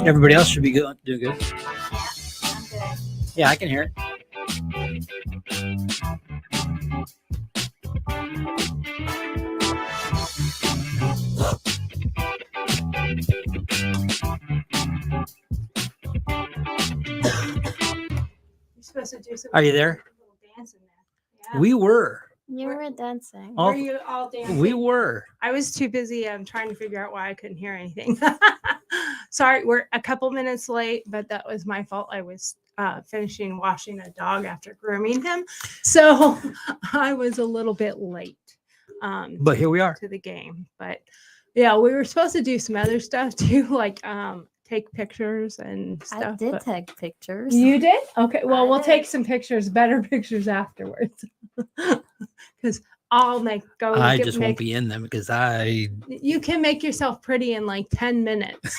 Everybody else should be good, doing good. Yeah, I can hear it. You're supposed to do some. Are you there? Little dance in there. Yeah. We were. You were dancing. All- Were you all dancing? We were. I was too busy trying to figure out why I couldn't hear anything. Sorry, we're a couple minutes late, but that was my fault. I was finishing washing a dog after grooming him, so I was a little bit late. But here we are. To the game. But yeah, we were supposed to do some other stuff too, like take pictures and stuff. I did but- take pictures. You did? Okay. Well, I we'll did. take some pictures, better pictures afterwards. Because I'll I make just won't be in them because I. You can make yourself pretty in like 10 minutes.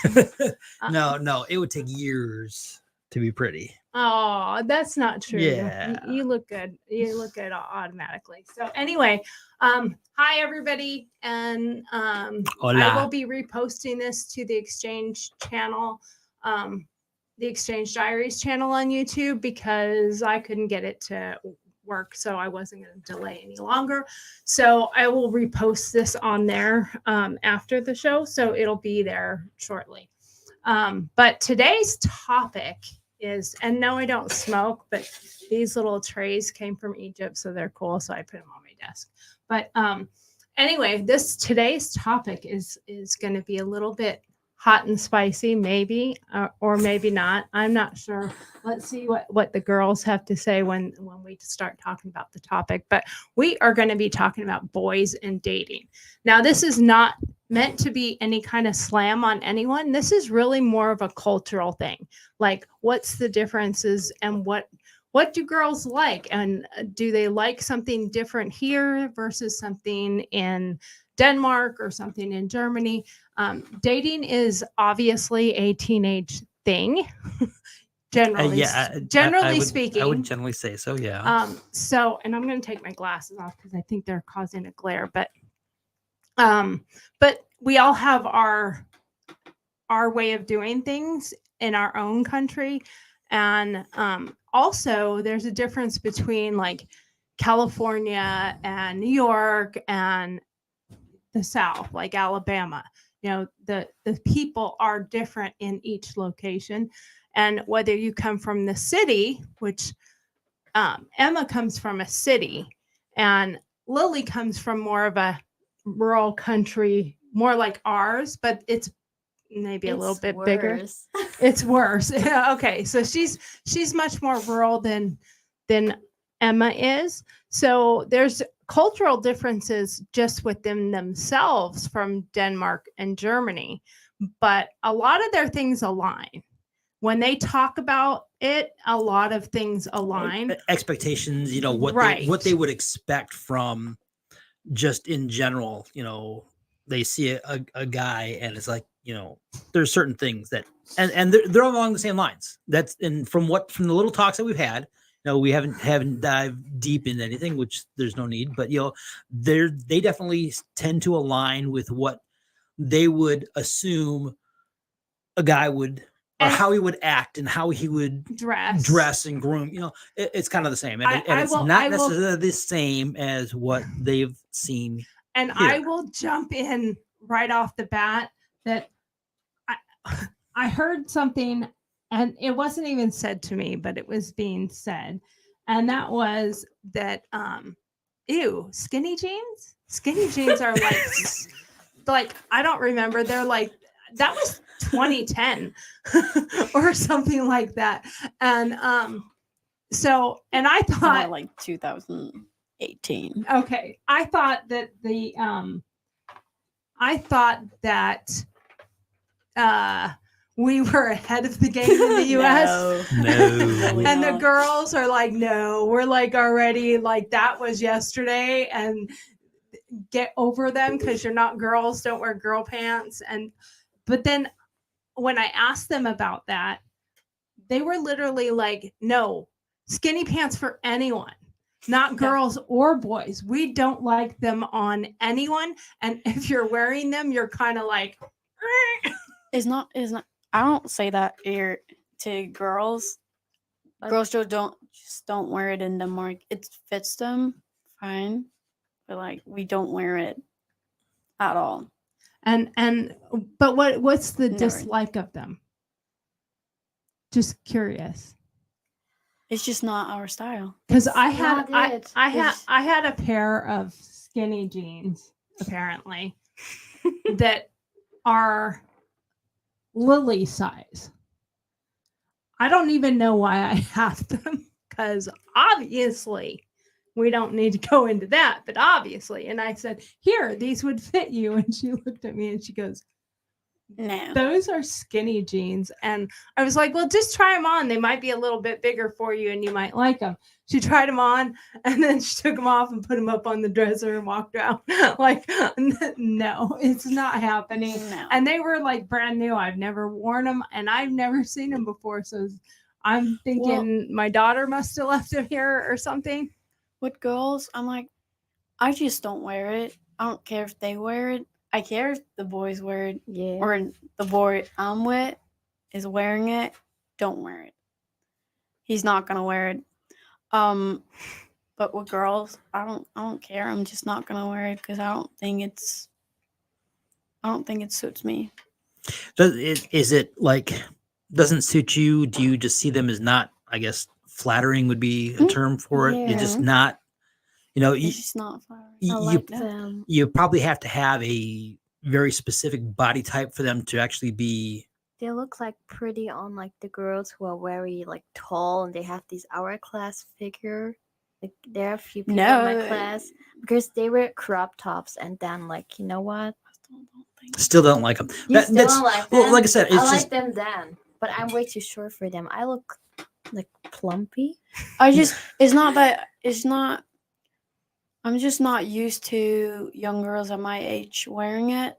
No, it would take years to be pretty. Oh, that's not true. Yeah. You look good. You look good automatically. So anyway, hi everybody, and I Hola. will be reposting this to the Exchange channel, the Exchange Diaries channel on YouTube because I couldn't get it to work, so I wasn't going to delay any longer. So I will repost this on there after the show, so it'll be there shortly. But today's topic is, and no, I don't smoke, but these little trays came from Egypt, so they're cool. So I put them on my desk. But anyway, today's topic is going to be a little bit hot and spicy, maybe, or maybe not. I'm not sure. Let's see what the girls have to say when we start talking about the topic. But we are going to be talking about boys and dating. Now, this is not meant to be any kind of slam on anyone. This is really more of a cultural thing. Like, what's the differences and what do girls like? And do they like something different here versus something in Denmark or something in Germany? Dating is obviously a teenage thing. Generally, generally speaking. I would generally say so, yeah. So, and I'm going to take my glasses off because I think they're causing a glare, but we all have our way of doing things in our own country. And also there's a difference between like California and New York and the South, like Alabama. You know, the people are different in each location. And whether you come from the city, which Emma comes from a city, and Lily comes from more of a rural country, more like ours, but it's maybe a little bit bigger. It's worse. Yeah, okay, so she's much more rural than Emma is. So there's cultural differences just within themselves from Denmark and Germany, but a lot of their things align. When they talk about it, a lot of things align. Expectations, you know, what they would expect from just in general, you know, they see a guy and it's like, you know, there's certain things that and they're along the same lines. That's and from the little talks that we've had, you know, we haven't dived deep into anything, which there's no need, but you know, they definitely tend to align with what they would assume a guy would, or how he would act and how he would dress and groom. You know, it's kind of the same, and it's not necessarily the same as what they've seen. And here. I will jump in right off the bat that I heard something, and it wasn't even said to me, but it was being said, and that was that ew, skinny jeans. Skinny jeans are like I don't remember. They're like, that was 2010 or something like that. And so, and I thought more like 2018. Okay. I thought that we were ahead of the game in the US. No. Really And the not. girls are like, no, we're like already like that was yesterday, and get over them because you're not girls, don't wear girl pants. And but then when I asked them about that, they were literally like, no, skinny pants for anyone, not girls or boys. We don't like them on anyone. And if you're wearing them, you're kind of like, It's not. I don't say that here to girls. Girls just don't wear it in Denmark. It fits them fine, but like we don't wear it at all. but what's the Never. dislike of them? Just curious. It's just not our style. Because It's I had not it. I had a pair of skinny jeans apparently that are Lily size. I don't even know why I have them because obviously we don't need to go into that, but obviously. And I said, here, these would fit you. And she looked at me and she goes, No. those are skinny jeans. And I was like, well, just try them on. They might be a little bit bigger for you and you might like them. She tried them on and then she took them off and put them up on the dresser and walked out. Like, no, it's not happening. No. And they were like brand new. I've never worn them and I've never seen them before. So I'm thinking my daughter must have left them here or something. With girls, I'm like, I just don't wear it. I don't care if they wear it. I care if the boys wear it, Yeah. or the boy I'm with is wearing it. Don't wear it. He's not gonna wear it. But with girls, I don't care. I'm just not gonna wear it because I don't think it suits me. Is it like doesn't suit you? Do you just see them as not? I guess flattering would be a term for it. You're just Yeah. not. It's just not flattering. I You like them. you probably have to have a very specific body type for them to actually be. They look like pretty on like the girls who are very like tall and they have these hourglass figure. Like there are a few people in my No. class because they wear crop tops and then like you know what? Still don't like them. You still don't like them? Well, like I said, it's I just like them then, but I'm way too short for them. I look like plumpy. I'm just not used to young girls at my age wearing it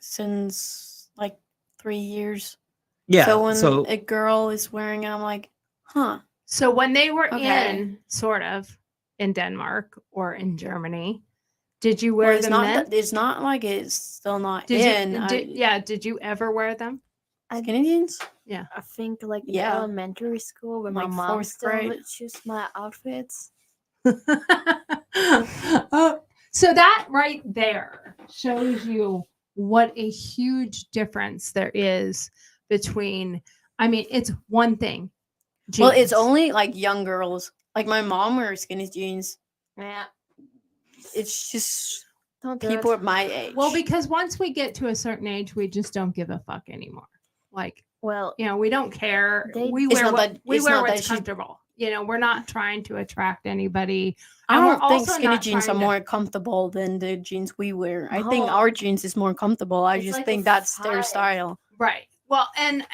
since like 3 years. yeah. So when a girl is wearing it, I'm like, huh. So when they were Okay. in sort of in Denmark or in Germany, did you Well, wear it's them not. then? It's not like it's still not Did in. you, did you ever wear them? Skinny jeans? I think like in Yeah. elementary school when Like my mom fourth still grade. would choose my outfits. Oh, so that right there shows you what a huge difference there is between. I mean, it's one thing. Well, it's jeans. only like young girls. Like my mom wears skinny jeans. Yeah. It's just Don't do people it. at my age. Well, because once we get to a certain age, we just don't give a fuck anymore. Like, Well, you know, we don't care. They- We It's wear not what that- we it's wear not that what's she's- comfortable. You know, we're not trying to attract anybody. I and we're don't think also skinny not jeans are trying to- more comfortable than the jeans we wear. I think No. our jeans is more comfortable. I It's just like think a that's their five. style. Right. Well, and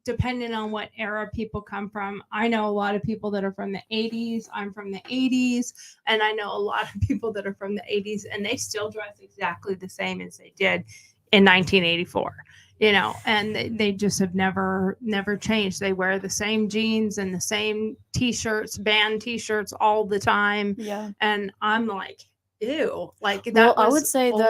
depending on what era people come from, I know a lot of people that are from the 80s. I'm from the 80s, and I know a lot of people that are from the 80s, and they still dress exactly the same as they did in 1984. You know, and they just have never changed. They wear the same jeans and the same t-shirts, band t-shirts all the time. Yeah. And I'm like, ew. Like that. Well, I was would say old.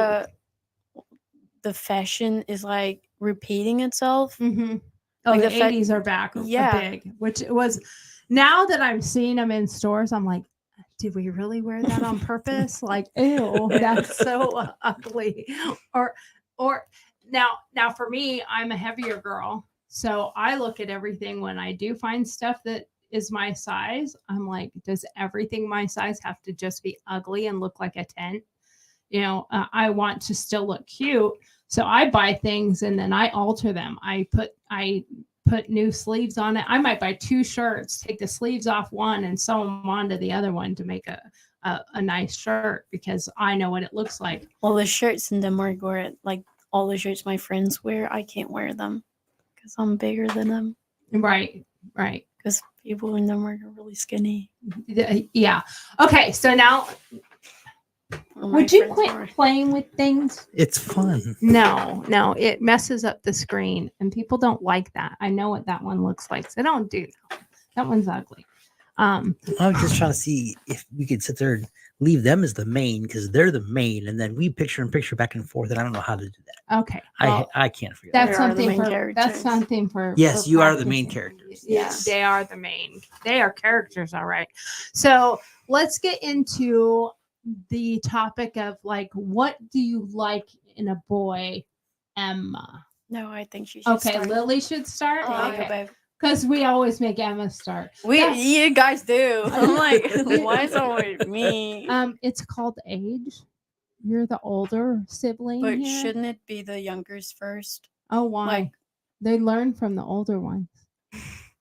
the fashion is like repeating itself. Mm-hmm. Oh, Like the the 80s are back Yeah. big, which it was. Now that I'm seeing them in stores, I'm like, did we really wear that on purpose? Like, ew, that's so ugly. Or now for me, I'm a heavier girl, so I look at everything when I do find stuff that is my size. I'm like, does everything my size have to just be ugly and look like a tent? You know, I want to still look cute. So I buy things and then I alter them. I put new sleeves on it. I might buy 2 shirts, take the sleeves off one and sew them onto the other one to make a nice shirt because I know what it looks like. Well, the shirts in Denmark were like all the shirts my friends wear, I can't wear them because I'm bigger than them. Right. Because people in them are really skinny. Yeah. Okay. So now, Or my would you friends quit are. playing with things? It's fun. No, it messes up the screen, and people don't like that. I know what that one looks like, so don't do that. That one's ugly. I was just trying to see if we could sit there and leave them as the main because they're the main, and then we picture in picture back and forth. And I don't know how to do that. Okay. Well, I can't figure that. that's They are the something main for characters. Yes, for you are the main practicing. characters. Yeah, Yes. they are the main. They are characters, all right. So let's get into the topic of like, what do you like in a boy, Emma? No, I think she should Okay, start. Lily should start. There you go, Okay, babe. because we always make Emma start. That's- You guys do. I'm like, why is it always me? It's called age. You're the older sibling But here. shouldn't it be the youngers first? Oh, why? like- They learn from the older ones.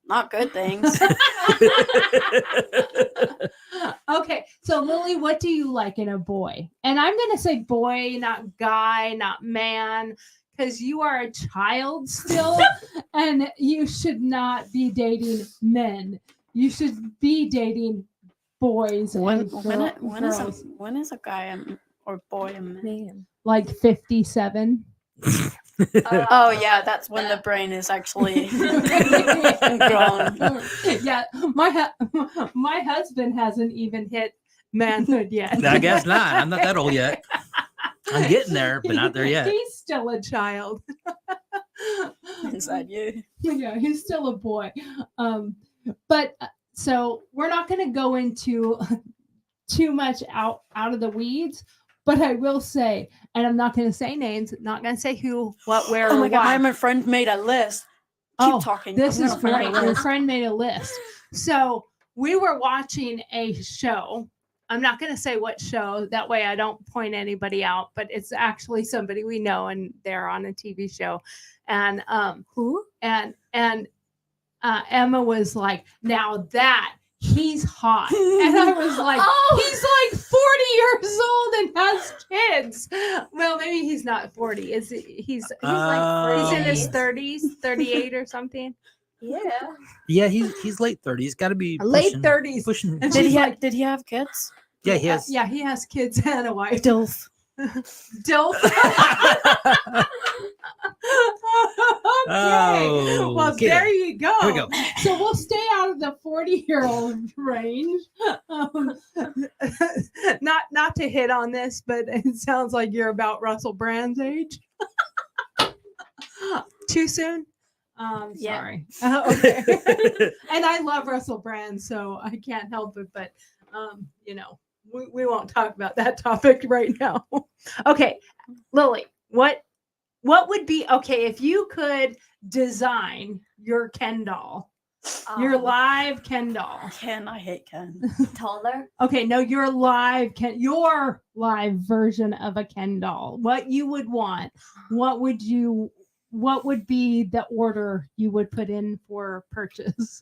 Not good things. Okay, so Lily, what do you like in a boy? And I'm gonna say boy, not guy, not man, because you are a child still, and you should not be dating men. You should be dating boys and girls. When is a guy or boy a man? Man. Like 57. Oh yeah, that's when the brain is actually grown. Yeah, my husband hasn't even hit manhood yet. I guess not. I'm not that old yet. I'm getting there, but not there yet. He's still a child. Inside you. Yeah, he's still a boy. But so we're not going to go into too much out of the weeds. But I will say, and I'm not going to say names, not going to say who, what, where, Oh or my god, why. my friend made a list. Keep Oh, talking. This I'm is gonna find great. the Your list. friend made a list. So we were watching a show. I'm not going to say what show. That way I don't point anybody out, but it's actually somebody we know and they're on a TV show. And Who? and Emma was like, now that he's hot. And I was like, he's like 40 years old and has kids. Well, maybe he's not 40. He's like he's in his 30s, 38 or something. Yeah. Yeah, he's late 30s. Got to be Late pushing- 30s. Pushing. And Did she's he like, did he have kids? Yeah, he has. yeah, he has kids and a wife. Dilf. Dilf. Oh, well, okay there then. you go. Here we go. So we'll stay out of the 40-year-old range. Not to hit on this, but it sounds like you're about Russell Brand's age. Too soon? Yeah. Sorry. Okay. And I love Russell Brand, so I can't help it. But we won't talk about that topic right now. Okay, Lily, what would be okay if you could design your Ken doll, your live Ken doll? Ken, I hate Ken. Taller. Okay, no, your live version of a Ken doll. What you would want? What would be the order you would put in for purchase?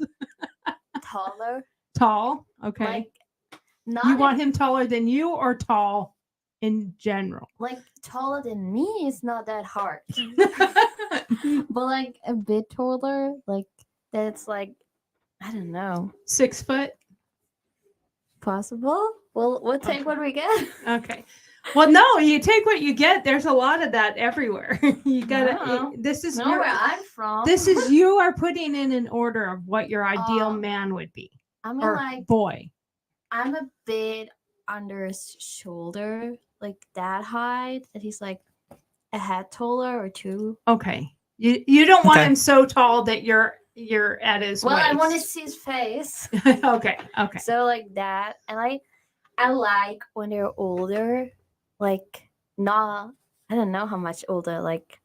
Taller. Tall. Okay. Like not You want him taller than you or tall in general? like taller than me is not that hard. But like a bit taller, like that's like I don't know. 6 foot? Possible? Well, we'll take what we get. Okay. Well, no, you take what you get. There's a lot of that everywhere. You gotta. No. This is Know where I'm from. This is you are putting in an order of what your ideal man would be I mean or like boy. I'm a bit under his shoulder, like that height, that he's like a head taller or two. Okay. You don't want Okay. him so tall that you're at his Well, waist. I want to see his face. Okay. Okay. So like that, and I like when they're older, like not I don't know how much older. Like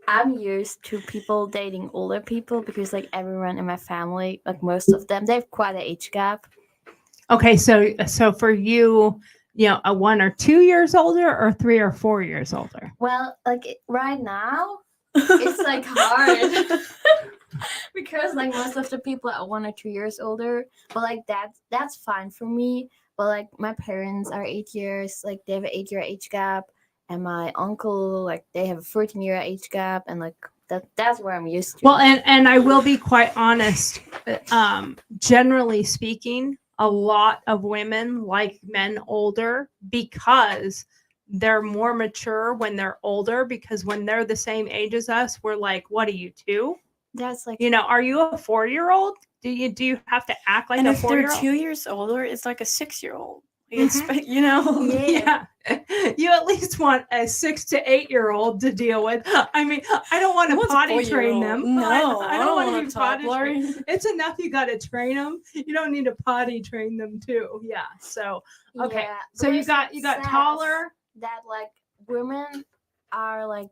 I'm used to people dating older people because like everyone in my family, like most of them, they have quite an age gap. Okay. So for you, a 1 or 2 years older or 3 or 4 years older. Well, like right now, it's like hard because like most of the people are 1 or 2 years older, but like that's fine for me. But like my parents are 8 years, like they have an 8-year age gap, and my uncle, like they have a 14-year age gap, and like that's where I'm used to. Well, and I will be quite honest. Generally speaking, a lot of women like men older because they're more mature when they're older. Because when they're the same age as us, we're like, "What are you, 2?" That's like, Are you a 4-year-old? Do you have to act like And a if they're 4-year-old? 2 years older, it's like a 6-year-old. Mhm. yeah. You at least want a 6 to 8-year-old to deal with. I mean, I don't want Who to wants a potty train 4-year-old? them. No, I don't want to be a potty toddler. trained. It's enough you got to train them. You don't need to potty train them too. Yeah. So okay. Yeah, So but you it's got sad taller. that like women are like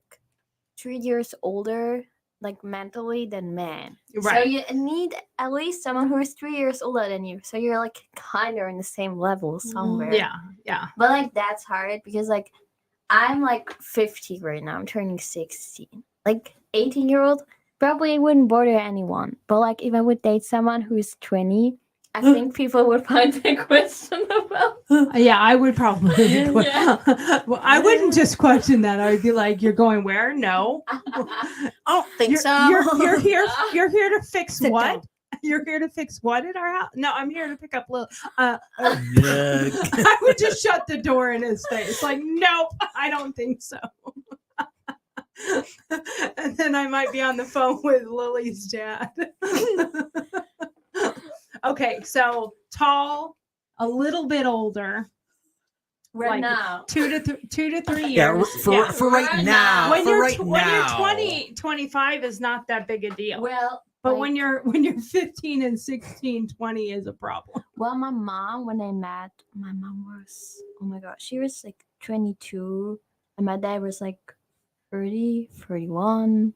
3 years older, like mentally, than men. So Right. you need at least someone who is 3 years older than you. So you're like kind of in the same level somewhere. Yeah. Yeah. But like that's hard because like I'm like 50 right now. I'm turning 16. Like 18-year-old probably wouldn't bother anyone. But like if I would date someone who is 20, I think people would find that questionable. Yeah, I would probably. Yeah. Well, I wouldn't just question that. I would be like, "You're going where? No, I don't think you're, so. you're here. You're here to fix Sit what? down. You're here to fix what at our house? No, I'm here to pick up little. Yeah. I would just shut the door in his face. Like, nope, I don't think so. And then I might be on the phone with Lily's dad. Okay, so tall, a little bit older. Right Like now. 2 to 3 years. Yeah, for right Right now. now. when for you're right when you're now. 20, 25 is not that big a deal. Well, But like, when you're 15 and 16, 20 is a problem. well, my mom, when I met, my mom was, oh my god, she was like 22, and my dad was like 30, 31.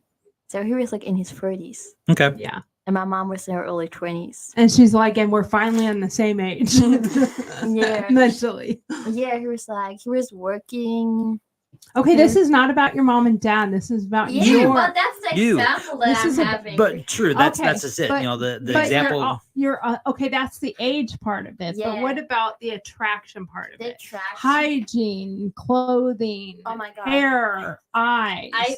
So he was like in his 30s, Okay. Yeah. and my mom was in her early 20s. And she's like, and we're finally on the same age. Yeah. Mentally. Yeah, he was working. Okay, this is not about your mom and dad. This is about Yeah, your. but that's the You. example that This I'm is a- having. But true, that's Okay, just it. but- The but example. You're okay. That's the age part of it. But Yeah. what about the attraction part of the it? attraction. Hygiene, clothing, Oh my God. hair, eyes. I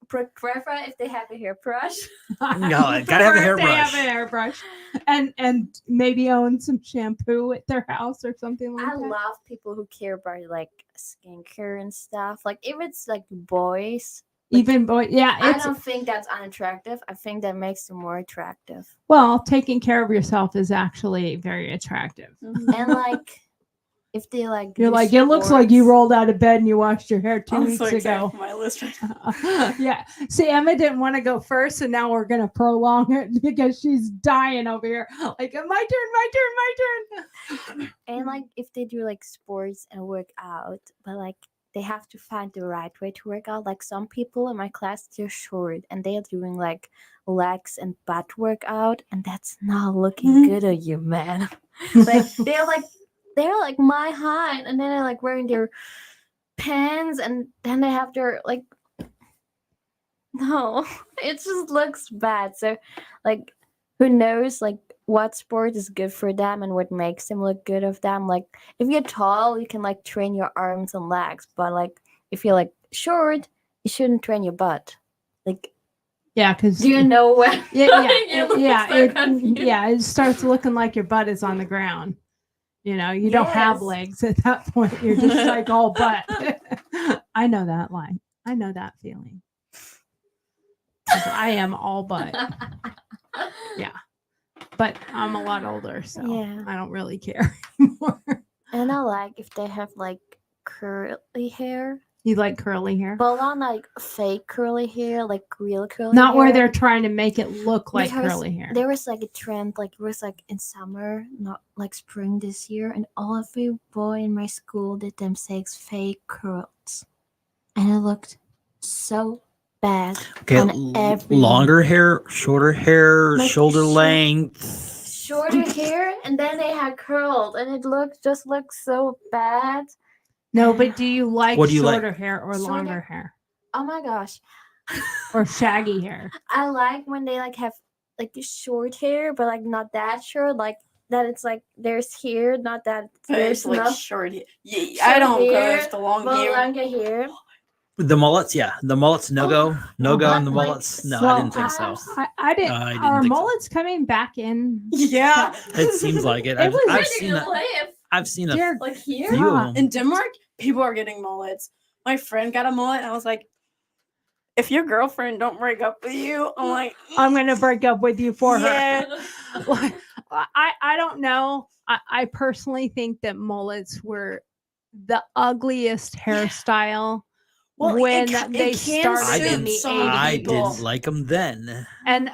prefer if they have a hairbrush. No, gotta have a Prefer if they hairbrush. have a hairbrush, and maybe own some shampoo at their house or something like I that. love people who care about like skincare and stuff. Like if it's like boys, like, Even boy, yeah, I it's don't think that's unattractive. I think that makes them more attractive. well, taking care of yourself is actually very attractive. And like if they like, You're do like, it looks like you sports- rolled out of bed and you washed your hair 2 weeks Also ago. exactly my list right now. Yeah. See, Emma didn't want to go first, and now we're gonna prolong it because she's dying over here. Like, my turn. And like if they do like sports and work out, but like they have to find the right way to work out. Like some people in my class, they're short and they're doing like legs and butt workout, and that's not looking good on you, man. Like they're like my height, and then they're like wearing their pants, and then they have their like. No, it just looks bad. So, like, who knows like what sport is good for them and what makes them look good of them? Like, if you're tall, you can like train your arms and legs, but like if you're like short, you shouldn't train your butt. Like, Yeah, because do you know what? it starts looking like your butt is on the ground. You don't have Yes. legs at that point. You're just like all butt. I know that line. I know that feeling. 'Cause I am all butt, but I'm a lot older, so Yeah. I don't really care anymore. And I like if they have like curly hair, You like curly hair? but not like fake curly hair, like real curly Not hair. where they're trying to make it look like Because curly hair. There was like a trend, like it was like in summer, not like spring this year, and every boy in my school did themselves fake curls, and it looked so bad. Okay, on everyone. longer hair, shorter hair, Like shoulder short- length. Shorter hair, and then they had curled, and it just looked so bad. No, but do you like What do you like? shorter hair or Shorter- longer hair Oh my gosh. or shaggy hair? I like when they like have like short hair, but like not that short, like that it's like there's hair, not that But there's it's like enough short hair. Yeah, short I don't go hair, with the long but hair. longer hair. The mullets, yeah, the mullets, no go, no go Uh-huh. on the Like, mullets. No, I well, didn't think so. I didn't. I didn't Are think so. mullets coming back in? Yeah. It seems like it. It was I've seen a, I've seen a Dear Like here? few of God. them. In Denmark, people are getting mullets. My friend got a mullet, and I was like, if your girlfriend don't break up with you, I'm like, I'm gonna break up with you for yeah. her. I don't know. I personally think that mullets were the ugliest hairstyle Well, when it they can started in the suit some 80s. I people. didn't like them then. And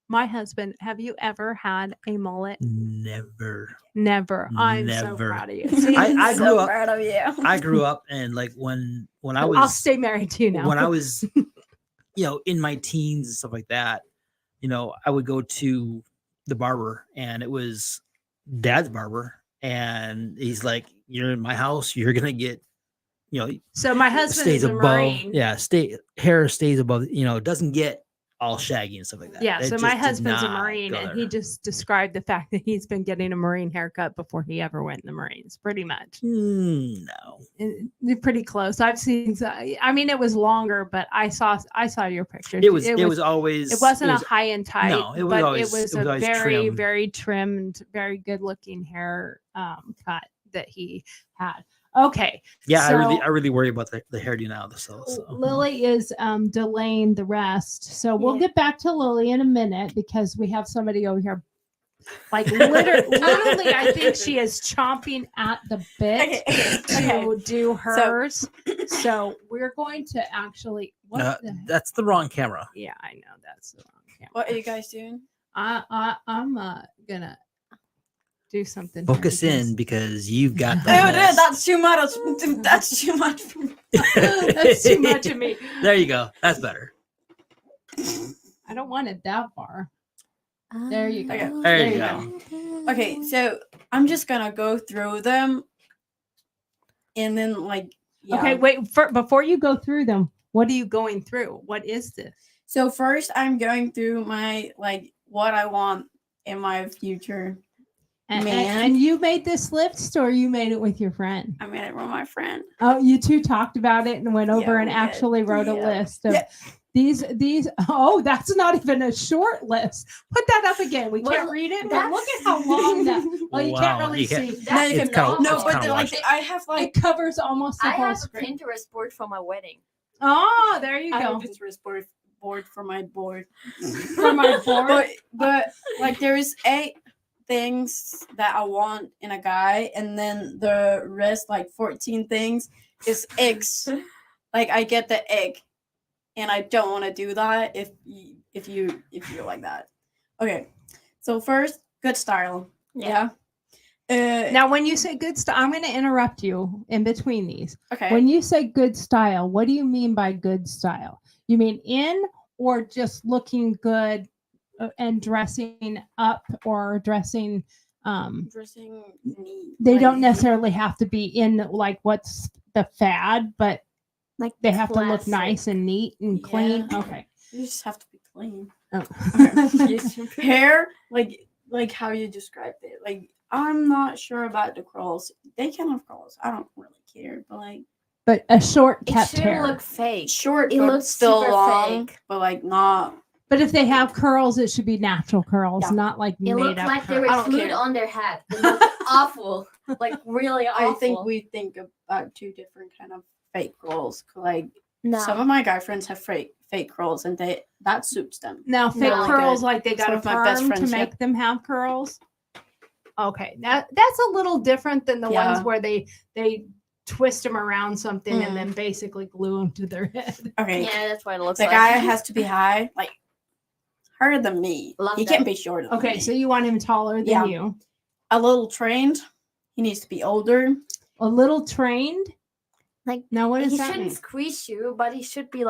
my husband, have you ever had a mullet? Never. Never. I'm so Never. proud of you. See, I So grew up. proud of you. I grew up, and like when I was I'll stay married to you now. when I was, in my teens and stuff like that, I would go to the barber, and it was Dad's barber, and he's like, "You're in my house. You're gonna get, So my husband stays is a above, Marine. hair stays above. It doesn't get all shaggy and stuff like that. Yeah, It so my just did husband's a not Marine, go and there. he just described the fact that he's been getting a Marine haircut before he ever went in the Marines, pretty much. No. They're pretty close. I've seen. I mean, it was longer, but I saw your pictures. It was always. It wasn't it was, a high and tight. No, it was but always. it was it was a always very, trimmed. very trimmed, very good looking hair cut that he had. Okay. Yeah, so I really worry about the hairdo now. So. Lily is delaying the rest. So we'll Yeah. get back to Lily in a minute because we have somebody over here. Like literally, I think she is chomping at the bit to do hers. So we're going to actually. That's the wrong camera. Yeah, I know that's the wrong camera. What are you guys doing? I'm gonna do something. Focus in because you've got the. Oh, list. that's too much. That's too much. For me. That's too much of me. There you go. That's better. I don't want it that far. There you go. Okay. There you go. Okay, so I'm just gonna go through them, and then Okay, wait. Before you go through them, what are you going through? What is this? So first, I'm going through my what I want in my future. And you made this list, or you made it with your friend? I made it with my friend. Oh, you two talked about it and went over Yeah, and we did. actually wrote a Yeah. list of these. Oh, that's not even a short list. Put that up again. We can't read it, but look at how long that. Well, you can't Wow, really you can't- see. That's It's kinda- enough. No, it's but kinda washed. I have It covers almost the I whole have a screen. Pinterest board for my wedding. Oh, there you I have go. a Pinterest board for my board. For my board. But there is 8 things that I want in a guy, and then the rest 14 things is eggs. I get the egg, and I don't want to do that if you're like that. Okay, so first, good style. Yeah. Now, when you say good style, I'm going to interrupt you in between these. Okay. When you say good style, what do you mean by good style? You mean in or just looking good and dressing up or dressing? Dressing neat. They don't necessarily have to be in what's the fad, but they have to look classic. nice and neat and clean. Yeah. Okay. You just have to be clean. Oh. Hair, like how you described it. I'm not sure about the curls. They can have curls. I don't really care, but But a short It kept should hair. look fake. short, It but looks still super long, fake. but not. But if they have curls, it should be natural curls, Yeah. not It made looked up like there curls. I was don't food care. on their head. It looked awful. Really awful. I think we think about 2 different kind of fake curls. no. Some of my guy friends have fake curls, and that suits them. Now, fake Really curls, good. like they got Some a of my best firm to friends, yeah. make them have curls. Okay, that's a little different than the ones Yeah. where they twist them around something Mm. and then basically glue them to their head. Okay, Yeah, that's what it looks the like. guy has to be high, higher than me. Love He that. can't be shorter than Okay, me. so you want him taller than Yeah. you, A little trained. He needs to be older. a little trained. Like, Now, what does he that shouldn't mean? squeeze you, but he should be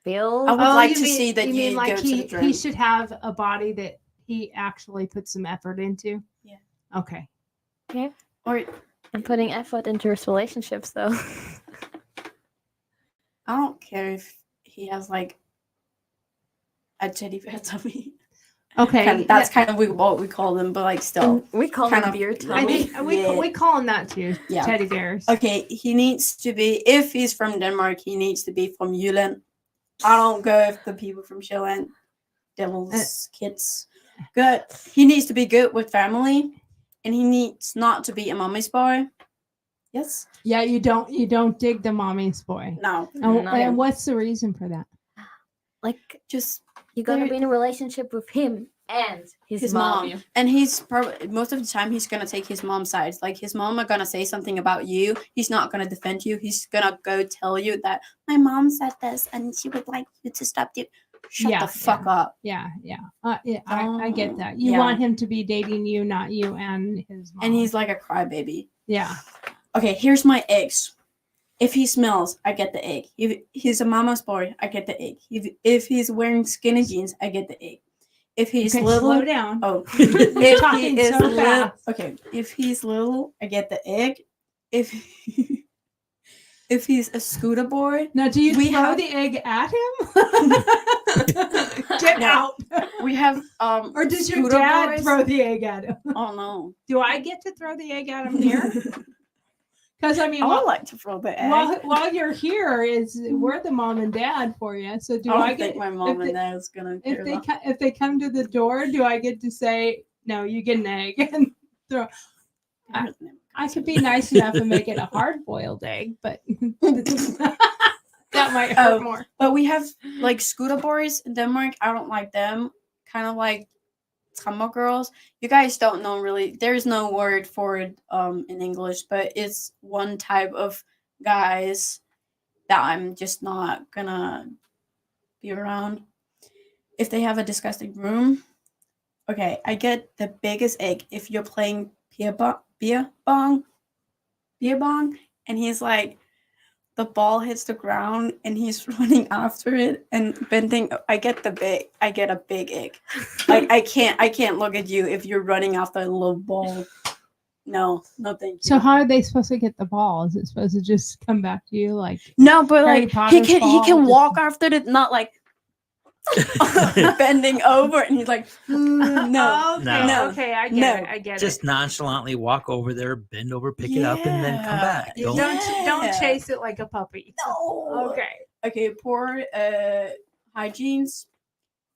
built. I would like you to see that you mean go to the he gym. should have a body that he actually put some effort into. Yeah. Okay. Okay. Or And putting effort into his relationships, though. I don't care if he has a teddy bear tummy. Okay, That's kind of what we call them, but like still. And we call kind them of- beer I tummy. think Yeah. we call them that too. Yeah. Teddy bears. Okay, he needs to be, if he's from Denmark, he needs to be from Jylland. I don't go if the people from Sjælland, devil's kids. Good. He needs to be good with family, and he needs not to be a mommy's boy. Yes? Yeah, you don't dig the mommy's boy. No. And, No. and what's the reason for that? Like Just you gotta There- be in a relationship with him and his mom. And he's probably, most of the time, he's going to take his mom's side. Like, his mom are going to say something about you. He's not going to defend you. He's going to go tell you that my mom said this and she would like you to stop doing. Shut Yeah, the fuck up. Yeah. I get that. You Yeah. want him to be dating you, not you and his mom. And he's like a crybaby. yeah. Okay, here's my eggs. If he smells, I get the egg. If he's a mama's boy, I get the egg. If he's wearing skinny jeans, I get the egg. If he's Okay, little, slow down. oh, You're if talking he is so little, fast. okay. If he's little, I get the egg. If if he's a scooter boy, Now, do you we throw have- the egg at him? Get No. out. we have Or does your scooter dad boys. throw the egg at him? Oh no! Do I get to throw the egg at him here? Because I mean, I would like to throw the egg. while you're here, we're the mom and dad for you. So do I don't I get think my mom if and dad is gonna if care they about- if they come to the door? Do I get to say no? You get an egg and throw. I could be nice enough and make it a hard boiled egg, but that might hurt Oh. more. But we have like scooter boys in Denmark. I don't like them. Kind of like Tamil girls. You guys don't know really. There's no word for it in English, but it's one type of guys that I'm just not gonna be around. If they have a disgusting room, okay, I get the biggest egg. If you're playing beer bong, and he's like, the ball hits the ground and he's running after it and bending. I get a big egg. Like I can't look at you if you're running after a little ball. No, thank you. So how are they supposed to get the ball? Is it supposed to just come back to you like? No, but Harry like Potter's he ball, can just- walk after it, not like bending over, and he's like, no. Okay, No. okay, I get No. it. I get Just it. nonchalantly walk over there, bend over, pick it up, and then come back. Yeah. Don't- Don't Yeah. chase it like a puppy. No. Okay. Okay, poor hygienes,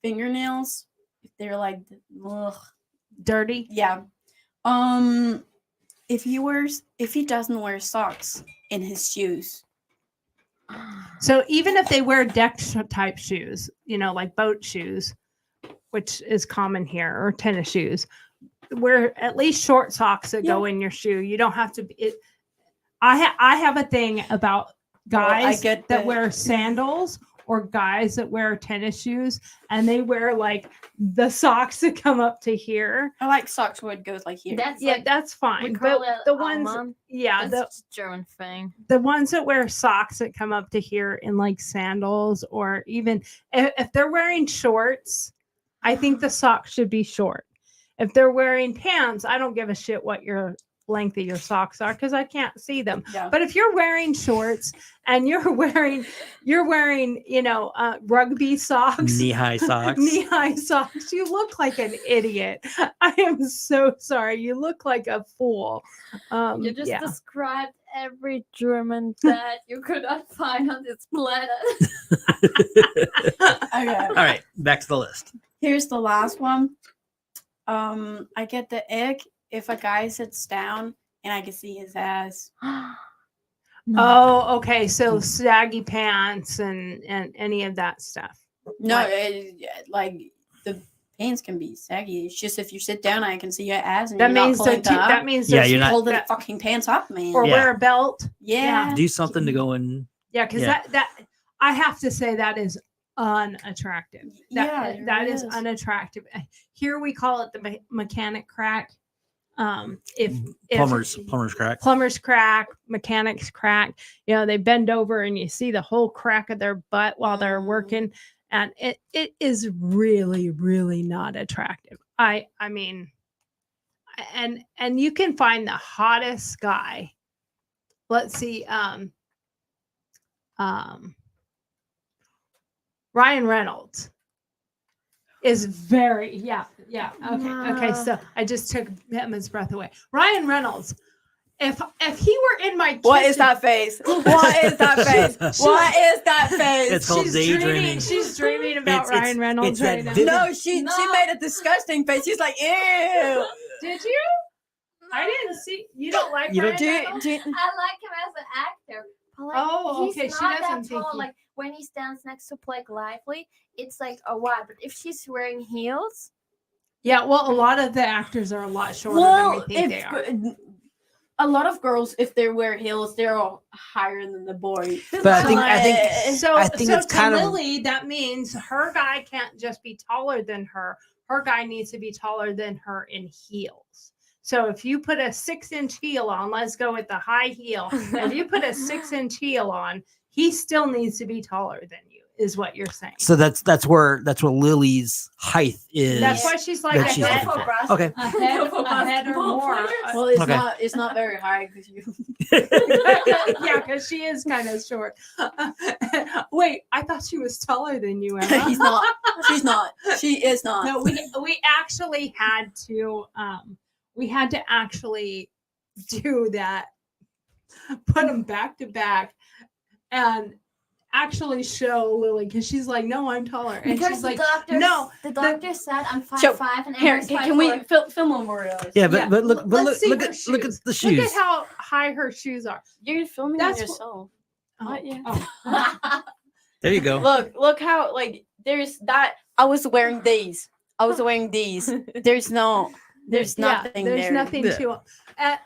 fingernails. If they're like, ugh. Dirty. Yeah. If he doesn't wear socks in his shoes. So even if they wear deck type shoes, like boat shoes, which is common here, or tennis shoes, wear at least short socks that go in your shoe. You don't have to be. I have a thing about guys get that the- wear sandals or guys that wear tennis shoes, and they wear like the socks that come up to here. I like socks where it goes like here. That's Yeah, like that's fine. we But call it the ones, Alman. yeah, That's a German thing. the ones that wear socks that come up to here in like sandals, or even if they're wearing shorts, I think the socks should be short. If they're wearing pants, I don't give a shit what your length of your socks are because I can't see them. Yeah. But if you're wearing shorts and you're wearing rugby socks, Knee-high socks. knee-high socks, you look like an idiot. I am so sorry. You look like a fool. You just yeah. described every German that you could not find on this planet. Okay. All right, back to the list. Here's the last one. I get the egg if a guy sits down and I can see his ass. Oh, okay. So saggy pants and any of that stuff. No, Like- like the pants can be saggy. It's just if you sit down, I can see your ass, and That you're means not pulling that means Yeah, there's you're not- pull the that- fucking pants up, man. or Yeah. wear a belt. yeah. Do something to go in. Yeah, because Yeah. that I have to say that is unattractive. Yeah, it That really is is. unattractive. Here we call it the mechanic crack. If Plumber's crack. plumber's crack, mechanics crack, they bend over and you see the whole crack of their butt while they're Mm. working, and it is really, really not attractive. I mean, and you can find the hottest guy. Let's see, Ryan Reynolds. is very okay. So I just took Emma's breath away. Ryan Reynolds. If he were in my kitchen, What is that face? What is that face? What is that face? It's called daydreaming. She's dreaming about Ryan Reynolds it's right now. No, she made a disgusting face. She's like, ew. Did you? I didn't see. You don't like You don't- Ryan Reynolds? I like him as an actor. But like, Oh, he's okay, she not doesn't that think tall. he- Like when he stands next to Blake Lively, it's like a what? But if she's wearing heels, Yeah, well, a lot of the actors are a lot shorter than we think they are. A lot of girls, if they wear heels, they're all higher than the boy. But I think So it's to kind of Lily, that means her guy can't just be taller than her. Her guy needs to be taller than her in heels. So if you put a 6-inch heel on, let's go with the high heel. If you put a 6-inch heel on, he still needs to be taller than you, is what you're saying. so that's where Lily's height is. That's why she's like that a she's head, looking for. Okay. a head or more. Well, it's Okay. it's not very high because you. Yeah, because she is kind of short. Wait, I thought she was taller than you, Emma. He's not. She's not. She is not. No, we actually had to actually do that, put them back to back, and actually show Lily because she's like, no, I'm taller, and because she's like, the doctor said I'm 5'5" and Here, Emma's can we 5'4". film over us? Yeah, Yeah, but look let's see look her at shoes. look at the Look shoes. at how high her shoes are. You're filming That's on yourself. Oh, What? Yeah. oh. There you go. Look how like there's that. I was wearing these. There's nothing There's there. nothing Yeah. to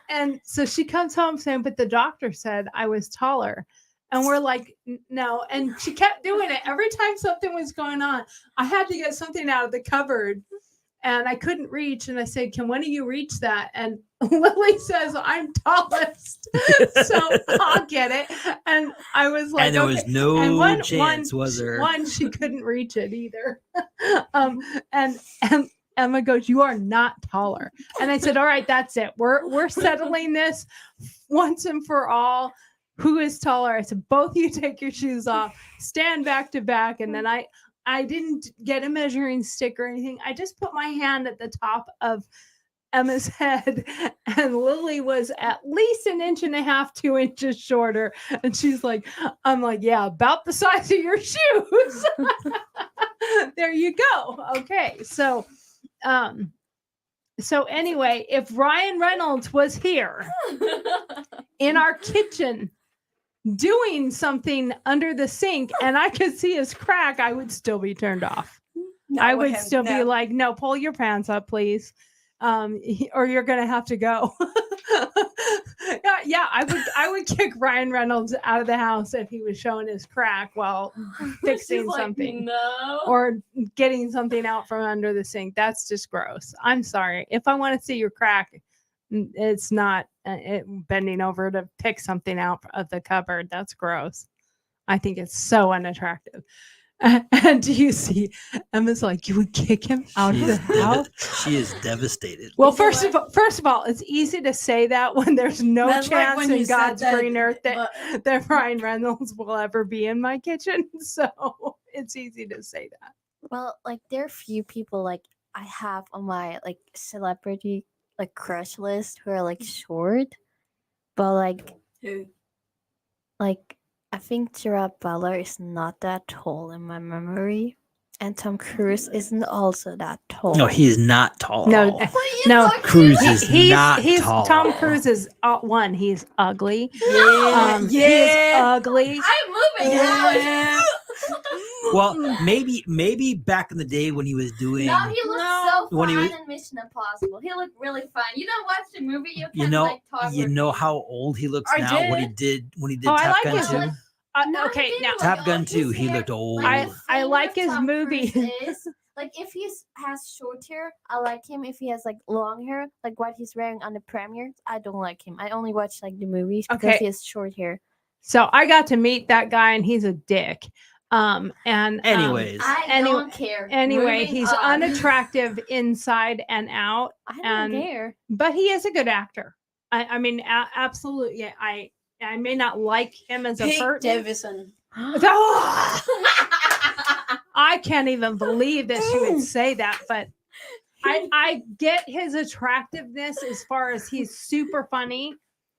and so she comes home saying, but the doctor said I was taller. And we're like, no. And she kept doing it. Every time something was going on, I had to get something out of the cupboard and I couldn't reach. And I said, can one of you reach that? And Lily says, I'm tallest. So I'll get it. And I was like, And there okay. was no And chance, was there? One, she couldn't reach it either. And Emma goes, you are not taller. And I said, all right, that's it. We're settling this once and for all. Who is taller? I said, both of you take your shoes off, stand back to back. And then I didn't get a measuring stick or anything. I just put my hand at the top of Emma's head, and Lily was at least 1.5 inches, 2 inches shorter. And she's like, I'm like, yeah, about the size of your shoes. There you go. Okay. So anyway, if Ryan Reynolds was here in our kitchen doing something under the sink and I could see his crack, I would still be turned off. I would still be like, no, pull your pants up, please. Or you're gonna have to go. Yeah, I would kick Ryan Reynolds out of the house if he was showing his crack while fixing something. No. Or getting something out from under the sink. That's just gross. I'm sorry. If I want to see your crack, it's not bending over to pick something out of the cupboard. That's gross. I think it's so unattractive. And do you see Emma's like, you would kick him out of the house? She is devastated. Well, first of all, it's easy to say that when there's no That's like chance when in you said God's that, green earth but- that Ryan Reynolds will ever be in my kitchen. So it's easy to say that. Well, like there are few people like I have on my like celebrity like crush list who are like short, but like Who? I think Gerard Butler is not that tall in my memory, and Tom Cruise isn't also that tall. No, he is not tall. No, no, Cruise is not he's tall. Tom Cruise is one. He's ugly. Yeah. He is ugly. I'm moving. Yeah. Well, maybe back in the day when he was doing, No, he looks so When fine he was- in Mission Impossible. He looked really fine. You don't watch the movie, you you can know, like talk. you with know me. how old he looks I now. When he did. did Oh, I Top like Gun his 2. look. No, Okay, he now didn't Top look Gun old. 2, His he hair- looked old. like, the I thing like with his Tom movie. Cruise is, like if he has short hair, I like him. If he has like long hair, like what he's wearing on the premiere, I don't like him. I only watch like the movies because Okay. he has short hair. So I got to meet that guy, and he's a dick. Anyways, I don't care. Anyway, Moving he's on. unattractive inside and out, I don't and- care. but he is a good actor. I mean, absolutely. I may not like him as a Pete person. Davidson. I can't even believe that she would say that, but I get his attractiveness as far as he's super funny.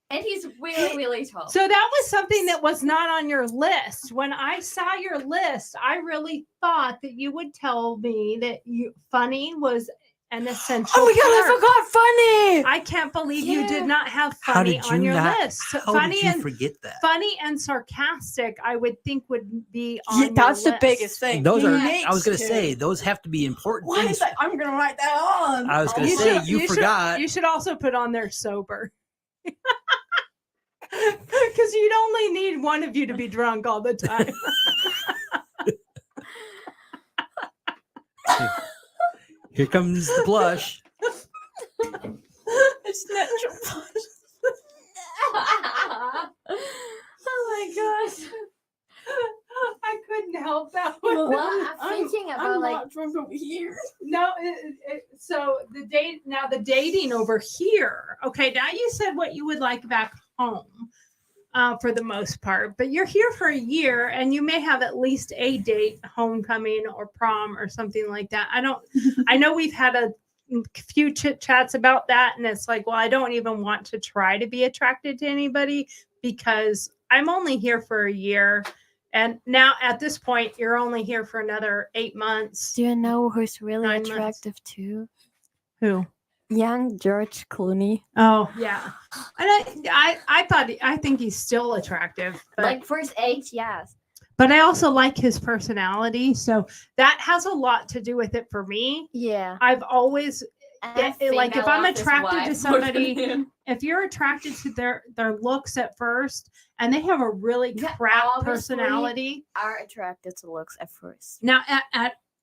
And he's really, really tall. So that was something that was not on your list. When I saw your list, I really thought that you would tell me that funny was an essential. Oh my god, part. I forgot funny. I can't believe you did not have How funny did on you your not? list. How Funny did you and forget that? funny and sarcastic, I would think would be on your That's the list. biggest thing. Those He are. needs I was gonna to. say those have to be important Why things. is that? I'm gonna write that on. I was gonna You say should- you should- forgot. You should also put on there sober. Because you'd only need one of you to be drunk all the time. Here comes the blush. It's natural. Oh my gosh. I couldn't help that one. Well, I'm thinking about I'm like not drunk over here. No, so the dating over here. Okay, now you said what you would like back home, for the most part, but you're here for a year, and you may have at least a date, homecoming or prom or something like that. I know we've had a few chit chats about that, and it's like, well, I don't even want to try to be attracted to anybody because I'm only here for a year. And now at this point, you're only here for another 8 months. do you know who's really 9 months. attractive too? Who? Young George Clooney. Oh yeah, and I think he's still attractive, but, Like for his age, yes. but I also like his personality, so that has a lot to do with it for me. Yeah. I've always, And I think like, I if I'm love his attracted to wife more than somebody, him. if you're attracted to their looks at first, and they have a really Yeah, crap obviously. personality. Are attracted to looks at first. Now,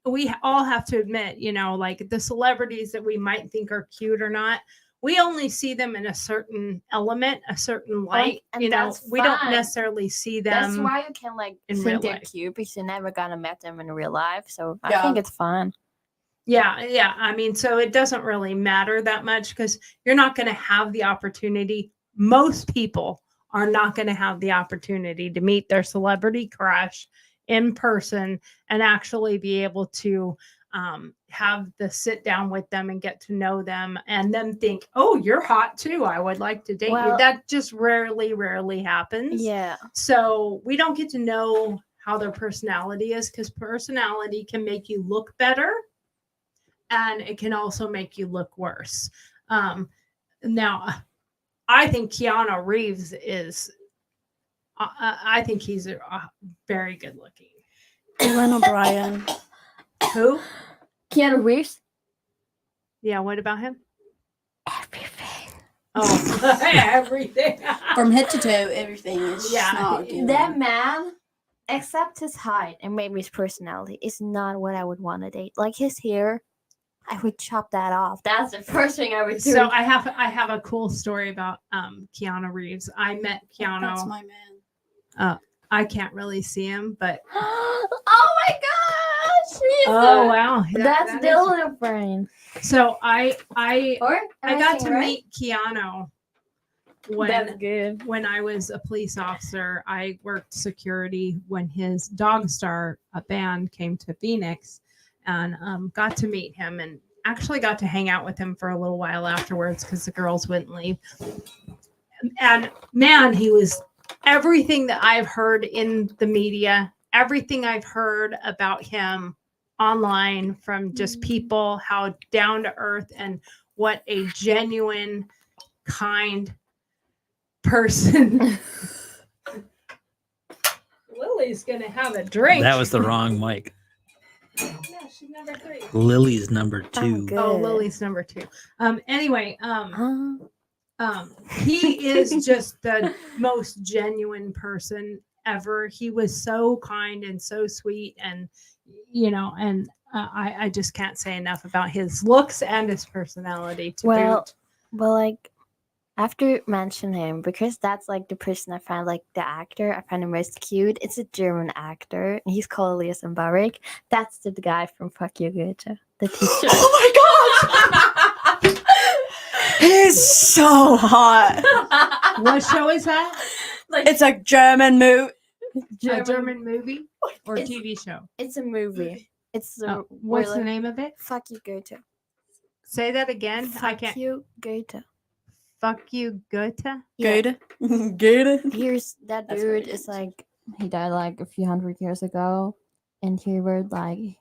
we all have to admit, like the celebrities that we might think are cute or not, we only see them in a certain element, a certain light. and that's we don't fine. necessarily see them. That's why you can like in real think they're life. cute because you're never gonna met them in real life. So I Yeah. think it's fun. Yeah. I mean, so it doesn't really matter that much because you're not going to have the opportunity. Most people are not going to have the opportunity to meet their celebrity crush in person and actually be able to have the sit down with them and get to know them and then think, oh, you're hot too. I would like to date you. Well- That just rarely happens. Yeah. So we don't get to know how their personality is because personality can make you look better and it can also make you look worse. Now, I think Keanu Reeves is, I think he's very good looking. Dylan O'Brien. Who? Keanu Reeves. Yeah, what about him? Everything. Oh, everything. From head to toe, everything is Yeah, not good. That man, except his height and maybe his personality, is not what I would want to date. Like his hair, I would chop that off. That's the first thing I would do. So I have a cool story about Keanu Reeves. I met Keanu. That's my man. I can't really see him, but oh my gosh! oh wow, That's that Dylan O'Brien. is- So I Or I got to meet Keanu That's good. when I was a police officer. I worked security when his Dog Star band came to Phoenix, and got to meet him and actually got to hang out with him for a little while afterwards because the girls wouldn't leave. And man, he was everything that I've heard in the media, everything I've heard about him online from just people, how down to earth and what a genuine, kind person. Lily's gonna have a drink. That was the wrong mic. No, she's number 3. Lily's number 2. good. Oh, Lily's number 2. Anyway, Huh? he is just the most genuine person ever. He was so kind and so sweet, and I just can't say enough about his looks and his personality to boot. Well, like after mention him because that's like the person I find like the actor I find the most cute. It's a German actor and he's called Elias Mbarek. That's the guy from Fuck You Goethe, the teacher. Oh my gosh! He's so hot. What show is that? Like It's a German movie. A German movie or It's- TV show? It's a movie. It's the Oh, what's really- the name of it? Fuck you, Goethe. Say that again. I Fuck can't. you, Goethe. Fuck you, Goethe. Yeah. Good. Good. Here's that That's what dude it is is. like he died like a few hundred years ago, and he wrote like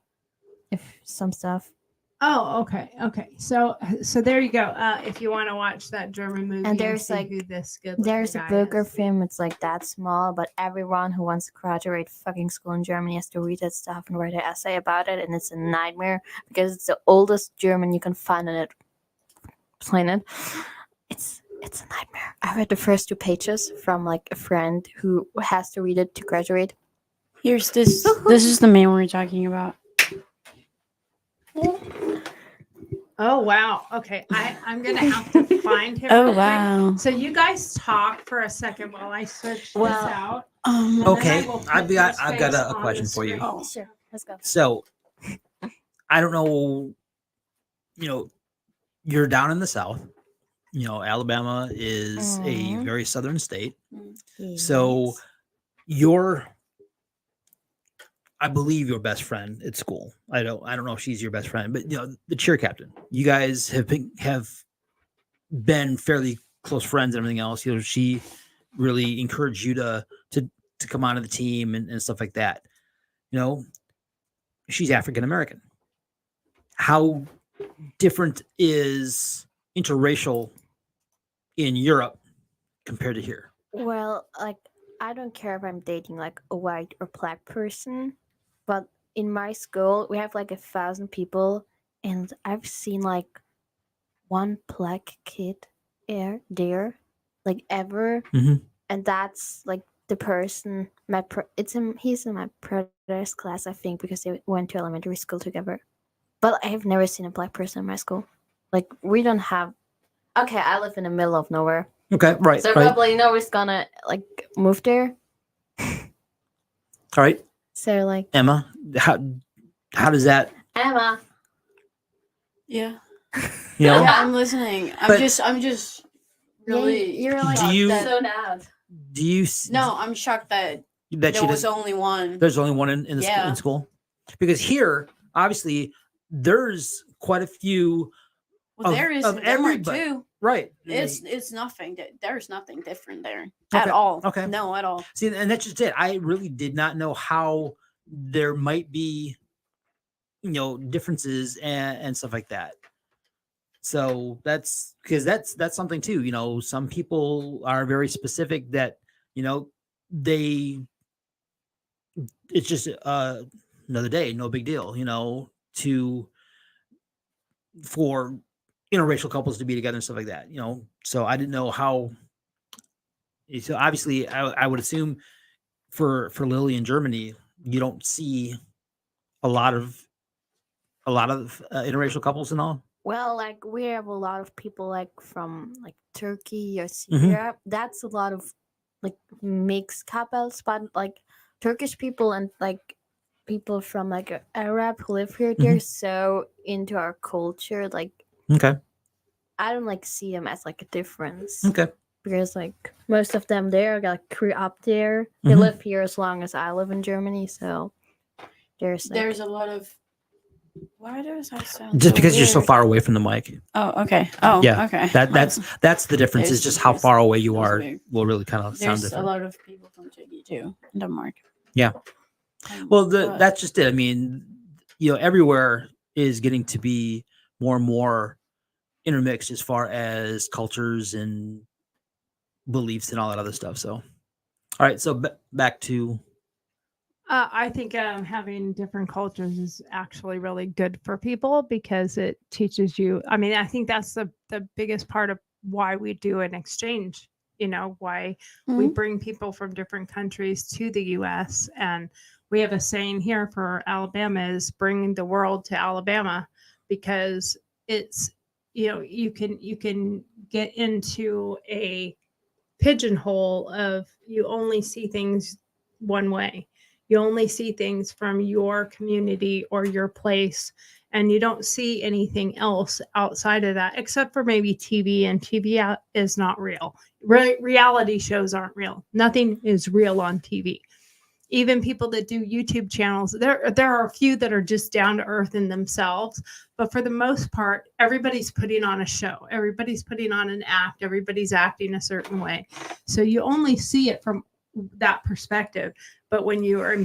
if some stuff. Oh, okay. So there you go. If you want to watch that German movie and there's, see like, who this good There's a guy book is. of him. It's like that small, but everyone who wants to graduate fucking school in Germany has to read that stuff and write an essay about it, and it's a nightmare because it's the oldest German you can find on it planet. It's a nightmare. I read the first 2 pages from like a friend who has to read it to graduate. Here's this. This is the man we're talking about. Oh wow. Okay, I'm gonna have to find him. Oh real quick. wow. So you guys talk for a second while I search this Well, out. And then Okay, I will put I've got his face a on question the for you. screen. Oh. Sure, let's go. So, I don't know, you're down in the South. Alabama is a Mhm. very southern state. So, I believe your best friend at school. I don't know if she's your best friend, but the cheer captain. You guys have been fairly close friends and everything else. She really encouraged you to come onto the team and stuff like that. She's African American. How different is interracial in Europe compared to here? Well, like I don't care if I'm dating like a white or black person, but in my school we have like 1,000 people, and I've seen like one black kid there, like ever, Mhm. and that's like the person. He's in my brother's class, I think, because they went to elementary school together. But I have never seen a black person in my school. Like we don't have. Okay, I live in the middle of nowhere. Okay, right, So right. probably nobody's gonna like move there. All right, So like Emma, how does that? Emma. Yeah. You know, Yeah, I'm listening. I'm But- just really. You're like Do you- so loud. do you No, I'm shocked that that she there was does, only one. there's only one in the Yeah. in school? Because here, obviously, there's quite a few. Well, of- there is of in Denmark everybody. too. Right. It's nothing. There's nothing different there Okay, at all. okay. No, at all. See, and that's just it. I really did not know how there might be, differences and stuff like that. So that's because that's something too. Some people are very specific that they it's just another day, no big deal. For interracial couples to be together and stuff like that. So I didn't know how. So obviously, I would assume for Lily in Germany, you don't see a lot of interracial couples and all. Well, like we have a lot of people like from like Turkey or Mhm. Syria. That's a lot of like mixed couples, but like Turkish people and like people from like Arab who live here, they're so into our culture. Like Okay. I don't like see them as like a difference. Okay. Because like most of them there like grew up there. They Mhm. live here as long as I live in Germany, so there's like, There's a lot of. Why does that sound? Just because you're so weird? far away from the mic. Oh, okay. Oh, Yeah, okay. That's the difference. Is There's- just how there's- far away you there's are big- will really kind of sound There's a different. lot of people from Turkey too in Denmark. Yeah. Well, But- that's just it. I mean, everywhere is getting to be more and more intermixed as far as cultures and beliefs and all that other stuff. So, all right. So back to. I think having different cultures is actually really good for people because it teaches you. I mean, I think that's the biggest part of why we do an exchange. Why we Mhm. bring people from different countries to the U.S. And we have a saying here for Alabama is bringing the world to Alabama, because it's you can get into a pigeonhole of you only see things one way. You only see things from your community or your place, and you don't see anything else outside of that, except for maybe TV. And TV is not real. Reality shows aren't real. Nothing is real on TV. even people that do YouTube channels, there are a few that are just down to earth in themselves, but for the most part, everybody's putting on a show. Everybody's putting on an act. Everybody's acting a certain way. So you only see it from that perspective. But when you are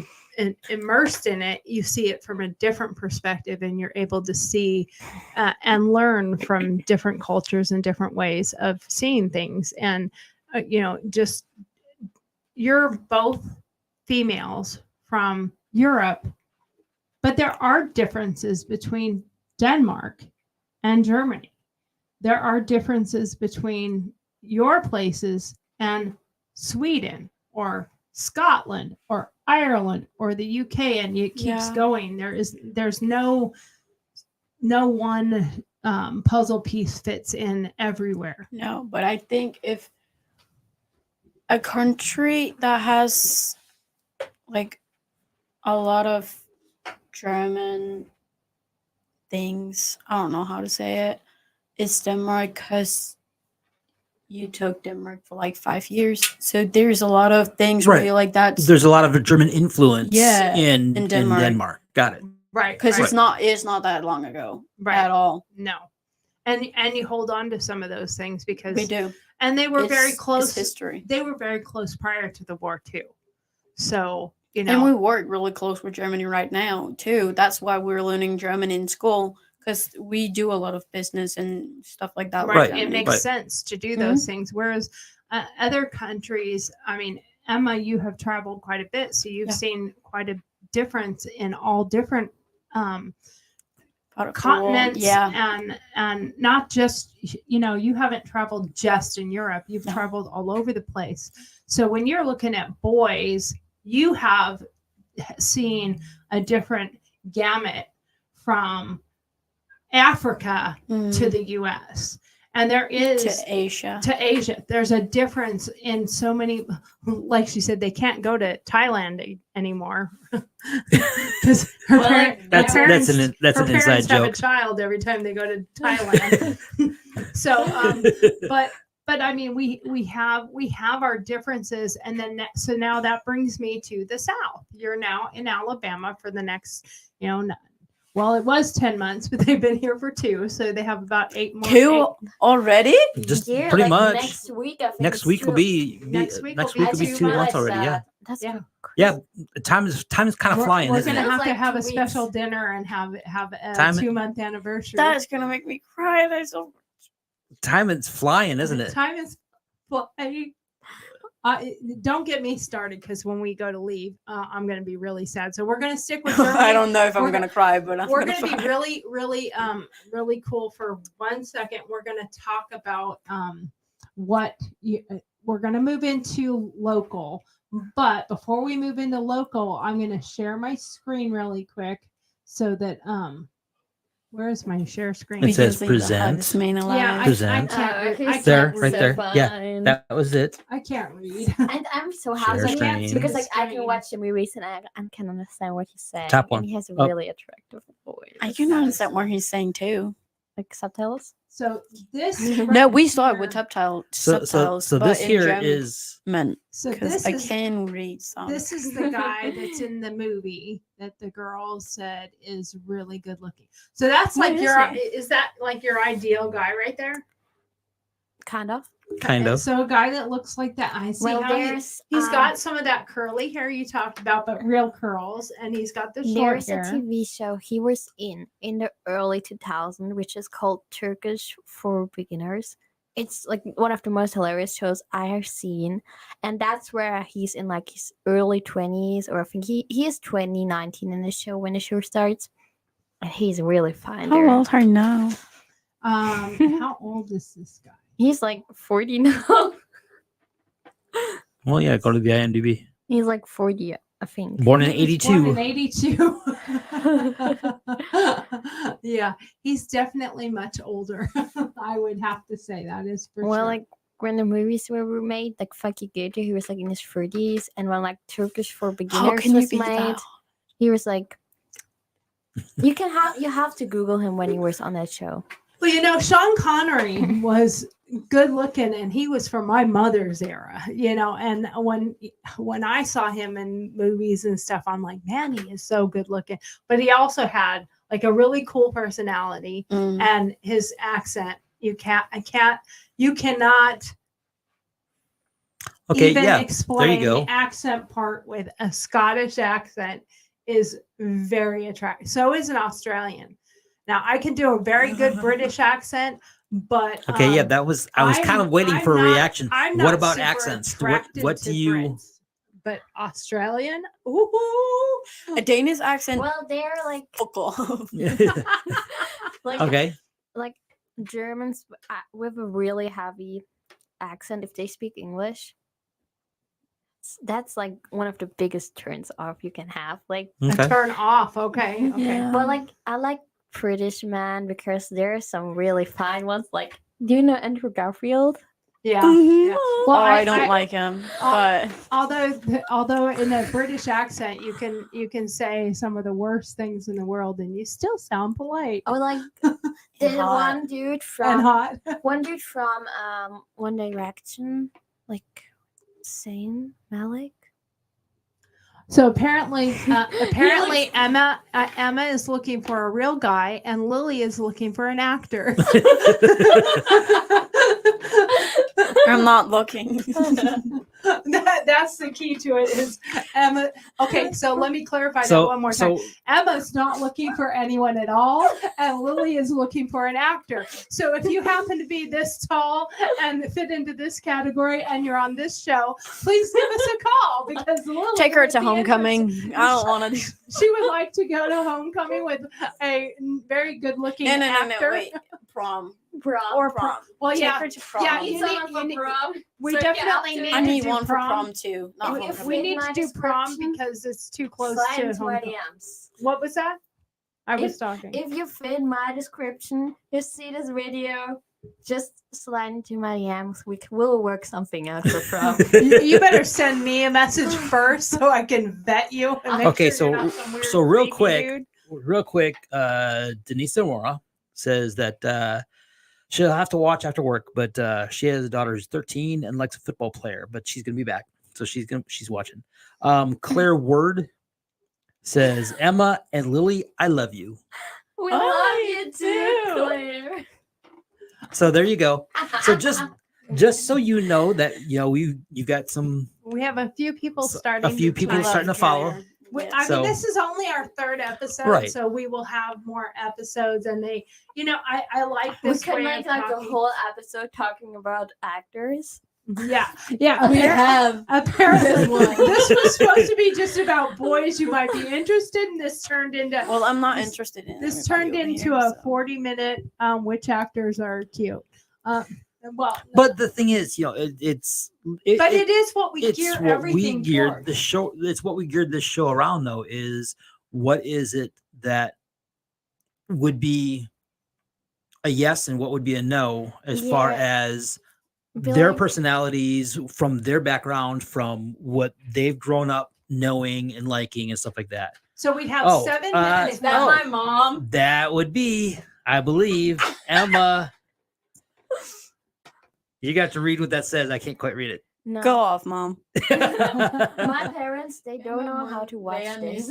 immersed in it, you see it from a different perspective, and you're able to see and learn from different cultures and different ways of seeing things. And, just you're both females from Europe, but there are differences between Denmark and Germany. There are differences between your places and Sweden or Scotland or Ireland or the UK, and it keeps going. There's no one puzzle piece fits in everywhere. No, but I think if a country that has like a lot of German things, I don't know how to say it, is Denmark, because you took Denmark for like 5 years. So there's a lot of things where I feel like there's a lot of German influence in Denmark. Got it. Right. Because it's not that long ago at all. No. And you hold on to some of those things because we do. And they were very close. It's history. They were very close prior to the war too. So, And we work really close with Germany right now too. That's why we're learning German in school, because we do a lot of business and stuff like that. Right. It makes sense to do those things. Whereas other countries, I mean, Emma, you have traveled quite a bit, so you've seen quite a difference in all different continents, and not just, you haven't traveled just in Europe. You've traveled all over the place. So when you're looking at boys, you have seen a different gamut from Africa to the US. And there is to Asia. There's a difference in so many, like she said, they can't go to Thailand anymore because that's an inside joke. Have a child every time they go to Thailand. So, but I mean, we have our differences, and then so now that brings me to the South. You're now in Alabama for the next, well, it was 10 months, but they've been here for 2, so they have about 8 more. 2 already? Just pretty much. Next week, I think. Next week will be 2 months already. Yeah. That's yeah. Time is kind of flying. We're isn't gonna it? have a special dinner and have a 2-month anniversary. That is gonna make me cry. There's so time is flying, isn't it? Time is flying. Don't get me started, because when we go to leave, I'm going to be really sad. So we're going to stick with Germany. I don't know if I'm going to cry, but we're going to be really, really, really cool for 1 second. We're going to talk about we're going to move into local. But before we move into local, I'm going to share my screen really quick so that where's my share screen? It says present. Yeah, present. I can't there, read. right there. Yeah, that was it. I can't read. And I'm so happy because I can watch the movies and I can understand what he's saying. Top one. And he has a really attractive voice. I can understand what he's saying too. Like subtitles. So this. No, we started with subtitles. So this here is meant. So because I can read some. This is the guy that's in the movie that the girl said is really good looking. So that's is that like your ideal guy right there? Kind of. So a guy that looks like that. I see how he's got some of that curly hair you talked about, but real curls, and he's got the short hair. There's a TV show he was in the early 2000s, which is called Turkish for Beginners. It's like one of the most hilarious shows I have seen, and that's where he's in like his early 20s, or I think he is 2019 in the show when the show starts, and he's really fine. How old are you now? How old is this guy? He's like 40 now. Well, yeah, go to the IMDb. He's like 40, I think. Born in 82. Born in 82. Yeah, he's definitely much older. I would have to say that is for sure. Like when the movies were made, like Fakir Gece, he was like in his 30s, and when like Turkish for Beginners was made, he was like. You have to Google him when he was on that show. Well, Sean Connery was good looking, and he was from my mother's era, and when I saw him in movies and stuff, I'm like, man, he is so good looking. But he also had like a really cool personality, and his accent, you cannot even explain the accent part. With a Scottish accent is very attractive. So is an Australian. Now I can do a very good British accent, but I was kind of waiting for a reaction. What about accents? What do you? Brits, but Australian, ooh, a Danish accent. Well, they're like like Germans with a really heavy accent. If they speak English, that's like one of the biggest turns off you can have. Like a turn off. Okay. Yeah. But like I like British man because there are some really fine ones. Like, do you know Andrew Garfield? Yeah. Mm-hmm. Yeah. Well, I don't like him, but although in a British accent you can say some of the worst things in the world and you still sound polite. Oh, like one dude from One Direction, like Zayn Malik. So apparently Emma is looking for a real guy, and Lily is looking for an actor. I'm not looking. That's the key to it. Is Emma? Okay, so let me clarify that one more time. Emma's not looking for anyone at all, and Lily is looking for an actor. So if you happen to be this tall and fit into this category, and you're on this show, please give us a call because Lily take her to homecoming. I don't want to. She would like to go to homecoming with a very good-looking actor. No, wait. Prom. Well, take yeah, her to prom. yeah. We definitely need. I need to do one for prom prom too. Not we need to do prom because it's too close to homecoming. What was that? I was talking. If you fit my description, you see this video, just slide into my DMs. We'll work something out for prom. You better send me a message first so I can vet you. And make Okay, sure so real quick, Denise Zamora says that she'll have to watch after work, but she has a daughter who's 13 and likes a football player, but she's gonna be back, so she's watching. Claire Word says, Emma and Lily, I love you. We love you too, Claire. So there you go. So just so you know that you got some. We have a few people starting. To follow. I mean, this is only our third episode, right. So we will have more episodes, and I like this. We can make like a whole episode talking about actors. Yeah. We have apparently this was supposed to be just about boys you might be interested in. This turned into. Well, I'm not interested in. This turned into a 40-minute which actors are cute. But the thing is, it is what we geared the show. It's what we geared this show around, though. Is what is it that would be a yes and what would be a no as far as their personalities, from their background, from what they've grown up knowing and liking and stuff like that. So we'd have 7 minutes. Is that my mom? That would be, I believe, Emma. You got to read what that says. I can't quite read it. No. Go off, Mom. My parents, they don't know how to watch this.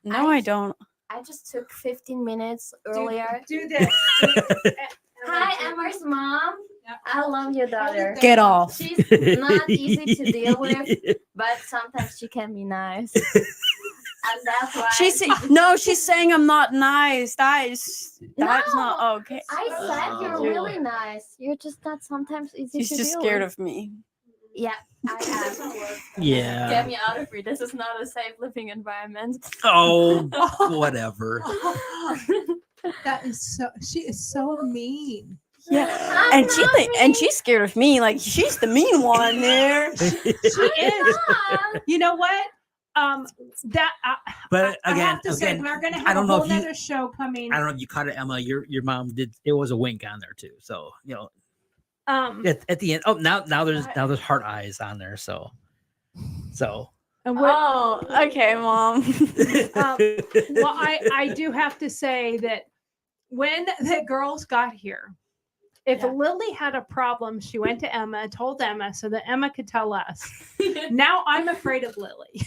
No, I don't. I just took 15 minutes earlier. Do this. Hi, Emma's mom. I love your daughter. Get off. She's not easy to deal with, but sometimes she can be nice. And that's why she's saying I'm not nice. That's not okay. I said you're really nice. You're just not sometimes easy to deal with. She's just scared of me. Yeah, I am. Yeah. Get me out of here. This is not a safe living environment. Oh, whatever. That is so. She is so mean. Yeah, and she's scared of me. Like she's the mean one there. She is. You know what? But I have to say, we're going to have a whole other show coming. I don't know if you caught it, Emma. Your mom did. It was a wink on there too. So at the end. Oh, now there's heart eyes on there. So. Okay, Mom. Well, I do have to say that when the girls got here, If Yeah. Lily had a problem, she went to Emma, told Emma, so that Emma could tell us. Now I'm afraid of Lily.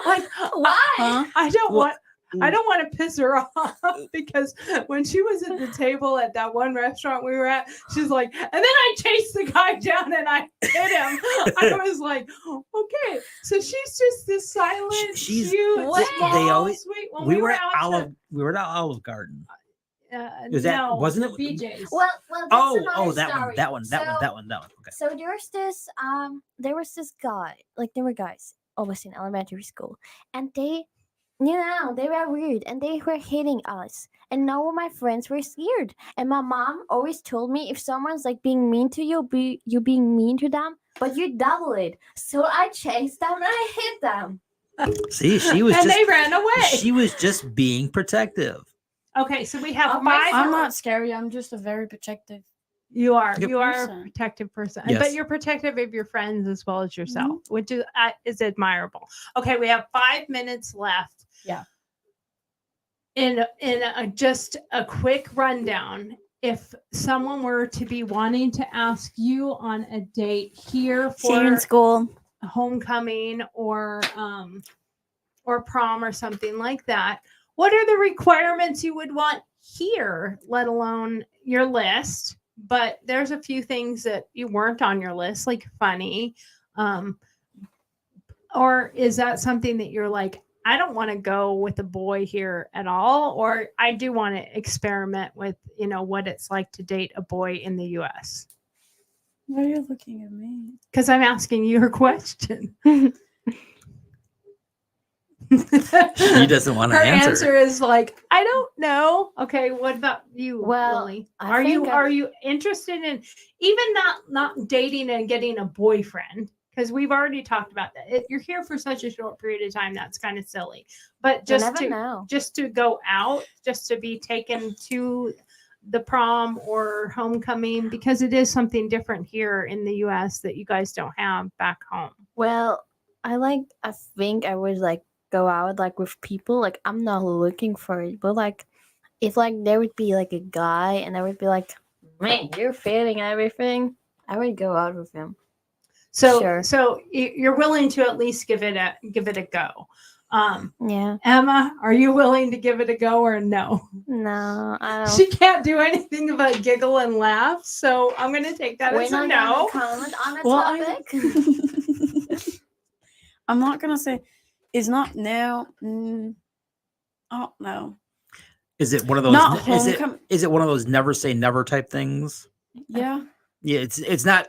Like, Why? Huh? I don't Well, want. I don't want to piss her off because when she was at the table at that one restaurant we were at, she's like, and then I chased the guy down and I hit him. I was like, okay, so she's just this silent, She's- cute, What? small, They always- sweet. When we were at out Olive Garden. to, Is that- no, wasn't the it- BJ's. Well, that's Oh, another that story. one, that one. Okay. So there was this guy, like there were guys almost in elementary school, and they were weird and they were hitting us. And none of my friends were scared. And my mom always told me if someone's like being mean to you, you being mean to them, but you double it. So I chased them and I hit them. See, she was and just they ran away. she was just being protective. Okay, so we have Oh, my five. I'm not scary. I'm just a very protective. You are Good you are a person. protective person, Yes. but you're protective of your friends as well as yourself, which is admirable. Okay, we have 5 minutes left. Yeah. In just a quick rundown, if someone were to be wanting to ask you on a date here See you in for school. homecoming or prom or something like that, what are the requirements you would want here, let alone your list? But there's a few things that you weren't on your list, like funny. Or is that something that you're like, I don't want to go with a boy here at all, or I do want to experiment with, what it's like to date a boy in the US? Why are you looking at me? Because I'm asking you a question. She doesn't want to Her answer. answer is like, I don't know. Okay, what about you, Well, Lily? I Are you think are you interested in even not dating and getting a boyfriend? Because we've already talked about that. You're here for such a short period of time. That's kind of silly. But You just never to know. just to go out, just to be taken to the prom or homecoming, because it is something different here in the US that you guys don't have back home. Well, I think I would like go out like with people. Like I'm not looking for it, but like if like there would be like a guy and I would be like, man, you're fitting everything, I would go out with him. So Sure. so you're willing to at least give it a go. Yeah. Emma, are you willing to give it a go or no? No, I don't. She can't do anything but giggle and laugh, so I'm going to take that We're as a not no. gonna comment on the Well, topic. I'm not gonna say it's not now. I don't know. Is it one of those? Not Is homecoming. it one of those never say never type things? Yeah. Yeah, it's not.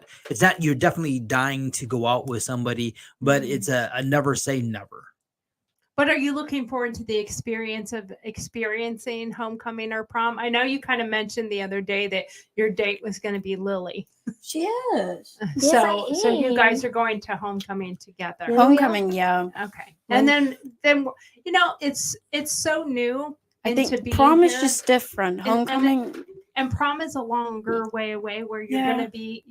You're definitely dying to go out with somebody, but it's a never say never. But are you looking forward to the experience of experiencing homecoming or prom? I know you kind of mentioned the other day that your date was going to be Lily. She is. Yes, I So you guys am. are going to homecoming together. Yeah. Homecoming, yeah. Okay. And then it's so new. I into think being prom is here. just different. And- Homecoming, And prom is a longer way away where you're Yeah. going to be,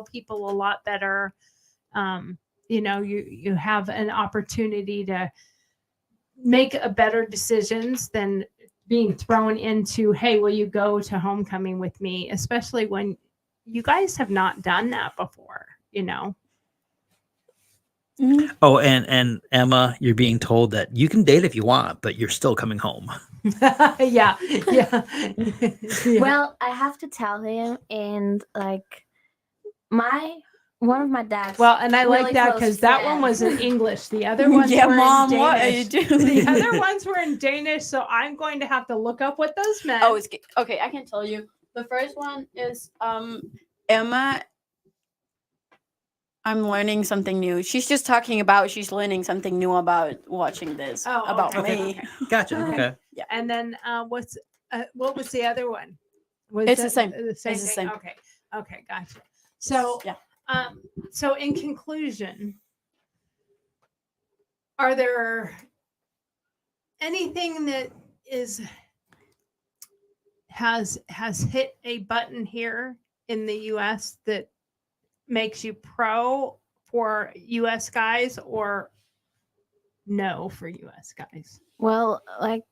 people a lot better. You have an opportunity to make a better decisions than being thrown into, hey, will you go to homecoming with me? Especially when you guys have not done that before, Mhm. Oh, and Emma, you're being told that you can date if you want, but you're still coming home. yeah. Well, I have to tell him, and like one of my dad's. Well, and I like really that close because that one was in friends. English. The other ones Yeah, were Mom, in what are you Danish. doing? The other ones were in Danish, so I'm going to have to look up what those meant. Oh, okay. I can tell you. The first one is Emma. I'm learning something new. She's just talking about she's learning something new about watching this. Oh, about okay, me. okay. Gotcha. Okay. Okay. And then what was the other one? Was It's the that same. The same It's the thing? same. Okay, gotcha. So Yeah. So in conclusion, are there anything that has hit a button here in the US that makes you pro for US guys or no for US guys? Well, like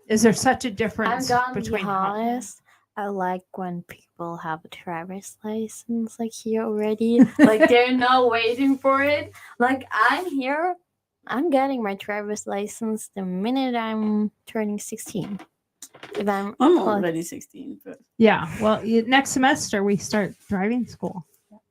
Is there such a I'm difference gonna be between honest. I like when people have a driver's license like here already. Like they're not waiting for it. Like I'm here. I'm getting my driver's license the minute I'm turning 16. If I'm already 16, but Yeah. Well, next semester we start driving school.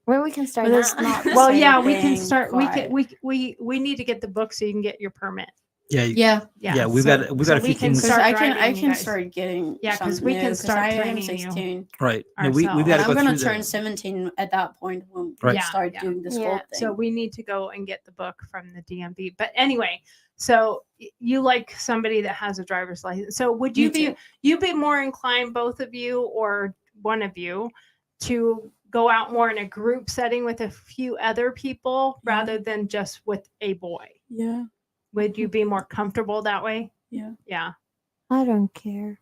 well, we can start But it's now. not the Well, same yeah, we can thing start. quite. We need to get the book so you can get your permit. Yeah, Yeah, yeah, we've got a so few we can things. because start I driving, can guys. start getting Yeah, 'cause some we can new, 'cause start I am training you. 16. Right. No, we've ourselves. got And to I'm go gonna through turn the 17 at that point when Right. we Yeah, start yeah. doing this Yeah. whole thing. So we need to go and get the book from the DMV. But anyway, so you like somebody that has a driver's license. So would you Me be more inclined, both of you or one of you, to go out more in a group setting with a few other people Yeah. rather than just with a boy? Yeah, Would you be more comfortable that way? yeah. Yeah. I don't care.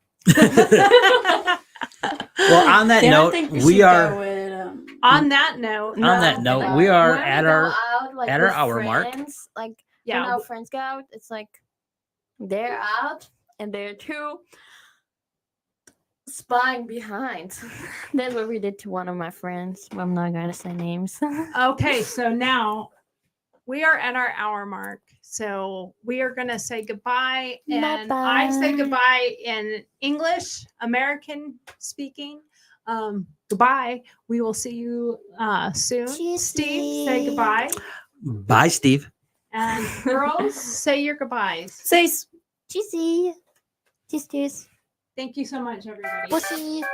Well, on that Then I note, think we should are go with, On that note, on that No, note, but we are when at go our out, like, at our with hour mark. friends, like yeah, when our friends go out, it's like they're out and they're too spying behind. That's what we did to one of my friends. I'm not gonna say names. okay, so now we are at our hour mark. So we are going to say goodbye. And I say Bye-bye. goodbye in English, American speaking. Goodbye. We will see you soon. Cheers, Steve, say Steve. goodbye. Bye, Steve. And girls, say your goodbyes. Say Cheesy. Cheers, cheers. Thank you so much, everybody. Pussy.